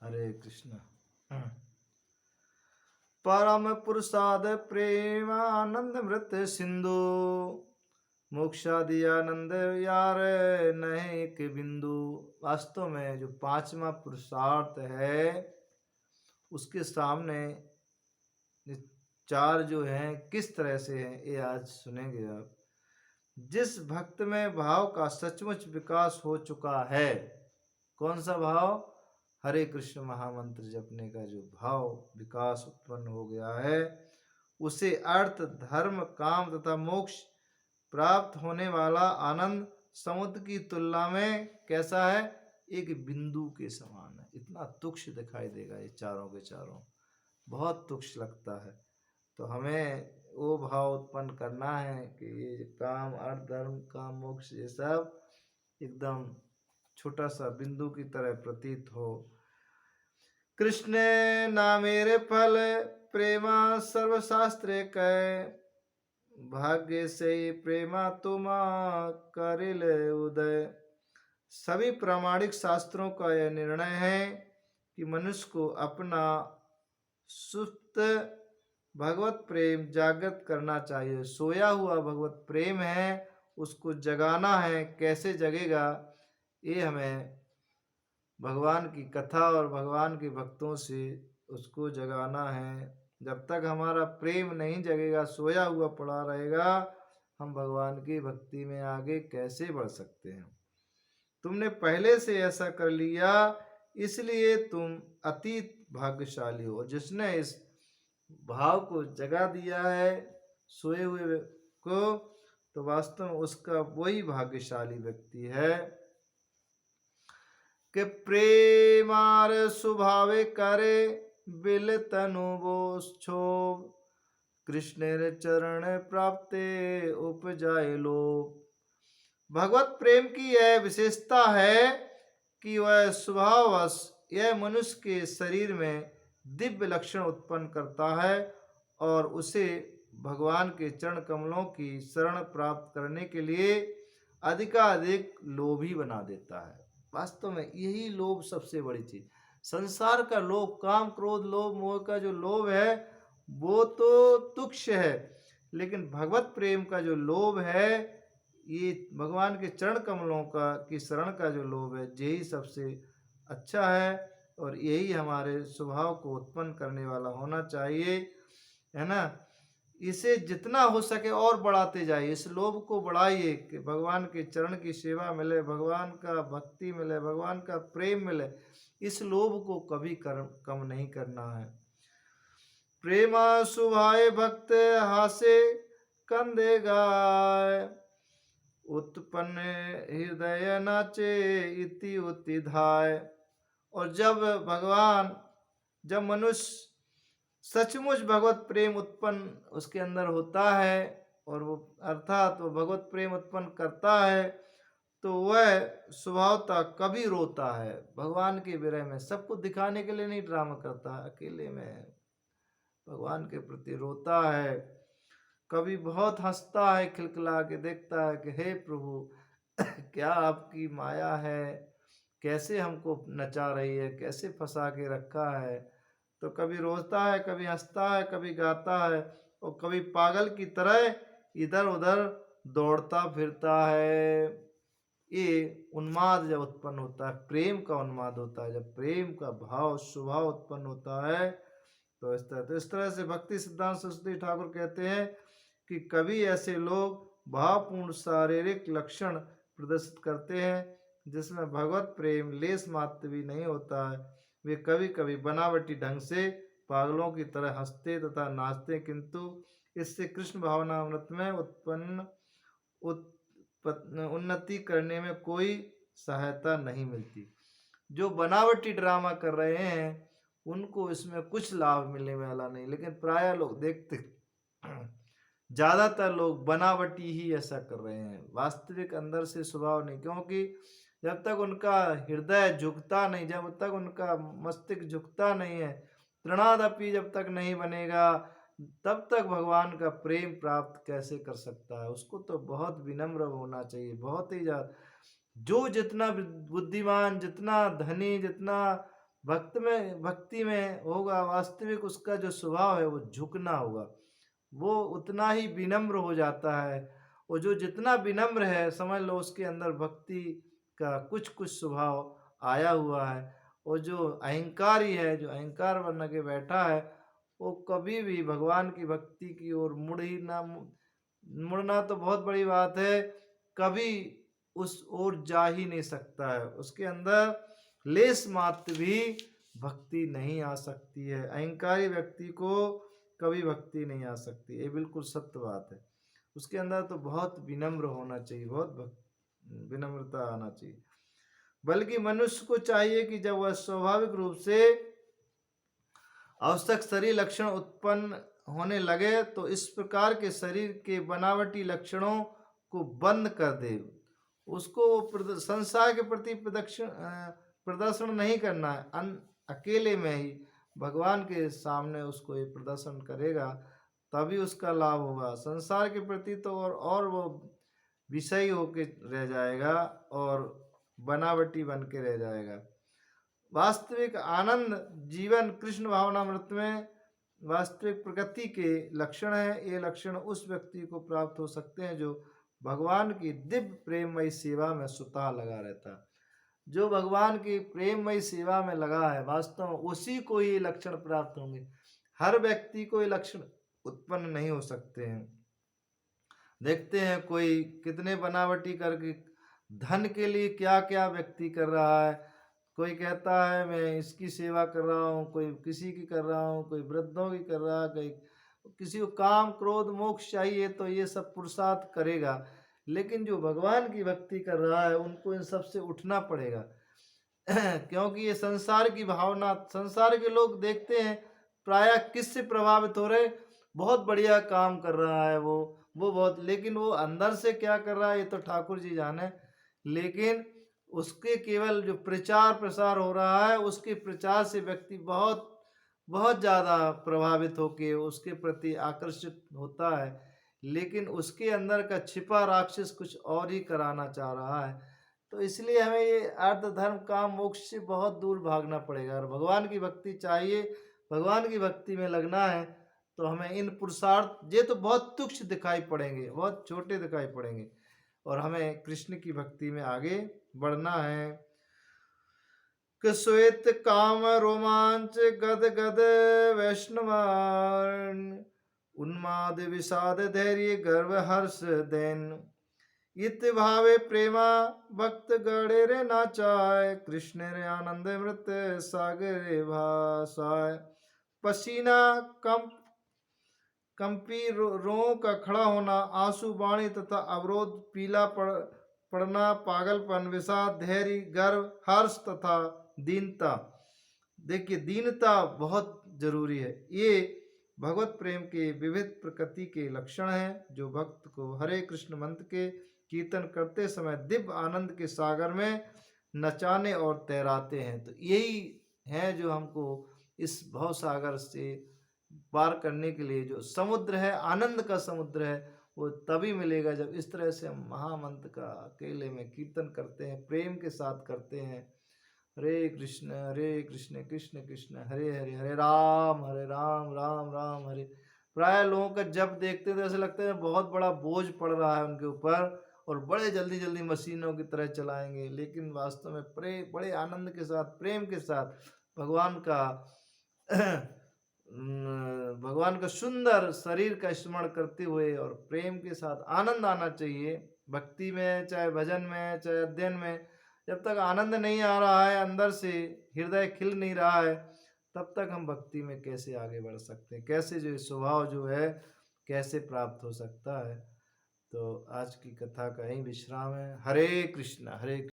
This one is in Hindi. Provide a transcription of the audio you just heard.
हरे कृष्ण। परम पुरुषाद प्रेमानंद मृत सिंधु, मोक्षादि आनंद यार नहीं के बिंदु। वास्तव में जो पांचवा पुरुषार्थ है उसके सामने ये चार जो हैं किस तरह से हैं ये आज सुनेंगे आप। जिस भक्त में भाव का सचमुच विकास हो चुका है, कौन सा भाव? हरे कृष्ण महामंत्र जपने का जो भाव विकास उत्पन्न हो गया है, उसे अर्थ धर्म काम तथा मोक्ष प्राप्त होने वाला आनंद समुद्र की तुलना में कैसा है? एक बिंदु के समान है। इतना तुच्छ दिखाई देगा ये चारों के चारों, बहुत तुच्छ लगता है। तो हमें वो भाव उत्पन्न करना है कि ये काम अर्थ धर्म काम मोक्ष ये सब एकदम छोटा सा बिंदु की तरह प्रतीत हो। कृष्ण नामेरे फल प्रेमा सर्वशास्त्र कह, भाग्य से प्रेमा तुमा करिल उदय। सभी प्रामाणिक शास्त्रों का यह निर्णय है कि मनुष्य को अपना सुप्त भगवत प्रेम जागृत करना चाहिए। सोया हुआ भगवत प्रेम है, उसको जगाना है। कैसे जगेगा? ये हमें भगवान की कथा और भगवान के भक्तों से उसको जगाना है। जब तक हमारा प्रेम नहीं जगेगा, सोया हुआ पड़ा रहेगा, हम भगवान की भक्ति में आगे कैसे बढ़ सकते हैं? तुमने पहले से ऐसा कर लिया, इसलिए तुम अतीत भाग्यशाली हो। जिसने इस भाव को जगा दिया है सोए हुए को, तो वास्तव में उसका वही भाग्यशाली व्यक्ति है कि प्रेमार स्वभावे करे बिल तनु वो क्षोभ, कृष्णेर चरण प्राप्ते उपजाए लोभ। भगवत प्रेम की यह विशेषता है कि वह स्वभाववश यह मनुष्य के शरीर में दिव्य लक्षण उत्पन्न करता है और उसे भगवान के चरण कमलों की शरण प्राप्त करने के लिए अधिकाधिक लोभी बना देता है। वास्तव में यही लोभ सबसे बड़ी चीज, संसार का लोभ, काम क्रोध लोभ मोह का जो लोभ है वो तो तुच्छ है, लेकिन भगवत प्रेम का जो लोभ है, ये भगवान के चरण कमलों का की शरण का जो लोभ है, यही सबसे अच्छा है और यही हमारे स्वभाव को उत्पन्न करने वाला होना चाहिए, है ना। इसे जितना हो सके और बढ़ाते जाइए, इस लोभ को बढ़ाइए कि भगवान के चरण की सेवा मिले, भगवान का भक्ति मिले, भगवान का प्रेम मिले। इस लोभ को कभी कम नहीं करना है। प्रेमा सुभाए भक्त हासे कंदे गाय, उत्पन्न हृदय नाचे इति उति धाय। और जब मनुष्य सचमुच भगवत प्रेम उत्पन्न उसके अंदर होता है और वो अर्थात वो भगवत प्रेम उत्पन्न करता है, तो वह स्वभावतः कभी रोता है भगवान के विरह में। सबको दिखाने के लिए नहीं ड्रामा करता, अकेले में भगवान के प्रति रोता है। कभी बहुत हंसता है, खिलखिला के देखता है कि हे प्रभु क्या आपकी माया है, कैसे हमको नचा रही है, कैसे फंसा के रखा है। तो कभी रोता है, कभी हंसता है, कभी गाता है और कभी पागल की तरह इधर उधर दौड़ता फिरता है। ये उन्माद जब उत्पन्न होता है, प्रेम का उन्माद होता है, जब प्रेम का भाव स्वभाव उत्पन्न होता है, तो इस तरह से भक्ति सिद्धांत सरस्वती ठाकुर कहते हैं कि कभी ऐसे लोग भावपूर्ण शारीरिक लक्षण प्रदर्शित करते हैं जिसमें भगवत प्रेम लेस मात्र भी नहीं होता है। वे कभी कभी बनावटी ढंग से पागलों की तरह हंसते तथा नाचते, किंतु इससे कृष्ण भावना अमृत में उन्नति करने में कोई सहायता नहीं मिलती। जो बनावटी ड्रामा कर रहे हैं उनको इसमें कुछ लाभ मिलने वाला नहीं, लेकिन प्राय लोग देखते ज्यादातर लोग बनावटी ही ऐसा कर रहे हैं, वास्तविक अंदर से स्वभाव नहीं। क्योंकि जब तक उनका हृदय झुकता नहीं, जब तक उनका मस्तिष्क झुकता नहीं है, तृणादपि जब तक नहीं बनेगा, तब तक भगवान का प्रेम प्राप्त कैसे कर सकता है? उसको तो बहुत विनम्र होना चाहिए, बहुत ही ज्यादा। जो जितना बुद्धिमान, जितना धनी, जितना भक्ति में होगा, वास्तविक उसका जो स्वभाव है वो झुकना होगा। वो उतना ही विनम्र हो जाता है, और जो जितना विनम्र है समझ लो उसके अंदर भक्ति का कुछ-कुछ स्वभाव आया हुआ है। और जो अहंकारी है, जो अहंकार बन के बैठा है, वो कभी भी भगवान की भक्ति की ओर मुड़ना तो बहुत बड़ी बात है, कभी उस ओर जा ही नहीं सकता है। उसके अंदर लेश मात्र भी भक्ति नहीं आ सकती है। अहंकारी व्यक्ति को कभी भक्ति नहीं आ सकती, ये बिल्कुल सत्य बात है। उसके अंदर तो बहुत विनम्र होना चाहिए, बहुत विनम्रता आना चाहिए। बल्कि मनुष्य को चाहिए कि जब वह स्वाभाविक रूप से आवश्यक शरीर लक्षण उत्पन्न होने लगे तो इस प्रकार के शरीर के बनावटी लक्षणों को बंद कर दे। उसको संसार के प्रति प्रदर्शन नहीं करना है, अकेले में ही भगवान के सामने उसको ये प्रदर्शन करेगा, तभी उसका लाभ होगा। संसार के प्रति तो और वो विषयी होके रह जाएगा और बनावटी बन के रह जाएगा। वास्तविक आनंद जीवन कृष्ण भावनामृत में वास्तविक प्रगति के लक्षण है। ये लक्षण उस व्यक्ति को प्राप्त हो सकते हैं जो भगवान की दिव्य प्रेममयी सेवा में स्वतः लगा रहता है। जो भगवान की प्रेममयी सेवा में लगा है, वास्तव में उसी को ये लक्षण प्राप्त होंगे। हर व्यक्ति को ये लक्षण उत्पन्न नहीं हो सकते हैं। देखते हैं कोई कितने बनावटी करके धन के लिए क्या क्या व्यक्ति कर रहा है। कोई कहता है मैं इसकी सेवा कर रहा हूँ, कोई किसी की कर रहा हूँ, कोई वृद्धों की कर रहा है, कोई किसी को काम क्रोध मोक्ष चाहिए तो ये सब पुरुषार्थ करेगा। लेकिन जो भगवान की भक्ति कर रहा है उनको इन सब से उठना पड़ेगा। क्योंकि ये संसार की भावना, संसार के लोग देखते हैं प्रायः किससे प्रभावित हो रहे, बहुत बढ़िया काम कर रहा है वो बहुत, लेकिन वो अंदर से क्या कर रहा है ये तो ठाकुर जी जाने। लेकिन उसके केवल जो प्रचार प्रसार हो रहा है, उसके प्रचार से व्यक्ति बहुत बहुत ज़्यादा प्रभावित होके उसके प्रति आकर्षित होता है, लेकिन उसके अंदर का छिपा राक्षस कुछ और ही कराना चाह रहा है। तो इसलिए हमें ये अर्थ धर्म काम मोक्ष से बहुत दूर भागना पड़ेगा और भगवान की भक्ति चाहिए। भगवान की भक्ति में लगना है तो हमें इन पुरुषार्थ ये तो बहुत तुच्छ दिखाई पड़ेंगे, बहुत छोटे दिखाई पड़ेंगे, और हमें कृष्ण की भक्ति में आगे बढ़ना है। श्वेत काम रोमांच गद गद वैष्णवान उन्माद विषाद धैर्य गर्व हर्ष देन इत भावे प्रेमा भक्त गणे रे नाचाय कृष्ण रे आनंद मृत सागर भाषाय। पसीना कंपी रों का खड़ा होना, आंसू बाणी तथा अवरोध, पीला पड़ना, पागलपन, विषाद, धैर्य, गर्व, हर्ष तथा दीनता। देखिए दीनता बहुत जरूरी है। ये भगवत प्रेम के विविध प्रकृति के लक्षण हैं जो भक्त को हरे कृष्ण मंत्र के कीर्तन करते समय दिव्य आनंद के सागर में नचाने और तैराते हैं। तो यही है जो हमको इस भव सागर से पार करने के लिए जो समुद्र है, आनंद का समुद्र है, वो तभी मिलेगा जब इस तरह से हम महामंत्र का अकेले में कीर्तन करते हैं, प्रेम के साथ करते हैं। हरे कृष्ण कृष्ण कृष्ण हरे हरे, हरे राम राम राम हरे। प्राय लोगों का जब देखते हैं तो ऐसा लगता है बहुत बड़ा बोझ पड़ रहा है उनके ऊपर और बड़े जल्दी जल्दी मशीनों की तरह चलाएंगे, लेकिन वास्तव में बड़े आनंद के साथ, प्रेम के साथ भगवान का भगवान का सुंदर शरीर का स्मरण करते हुए और प्रेम के साथ आनंद आना चाहिए। भक्ति में, चाहे भजन में, चाहे अध्ययन में, जब तक आनंद नहीं आ रहा है, अंदर से हृदय खिल नहीं रहा है, तब तक हम भक्ति में कैसे आगे बढ़ सकते हैं, कैसे जो स्वभाव जो है कैसे प्राप्त हो सकता है। तो आज की कथा का यही विश्राम है। हरे कृष्ण।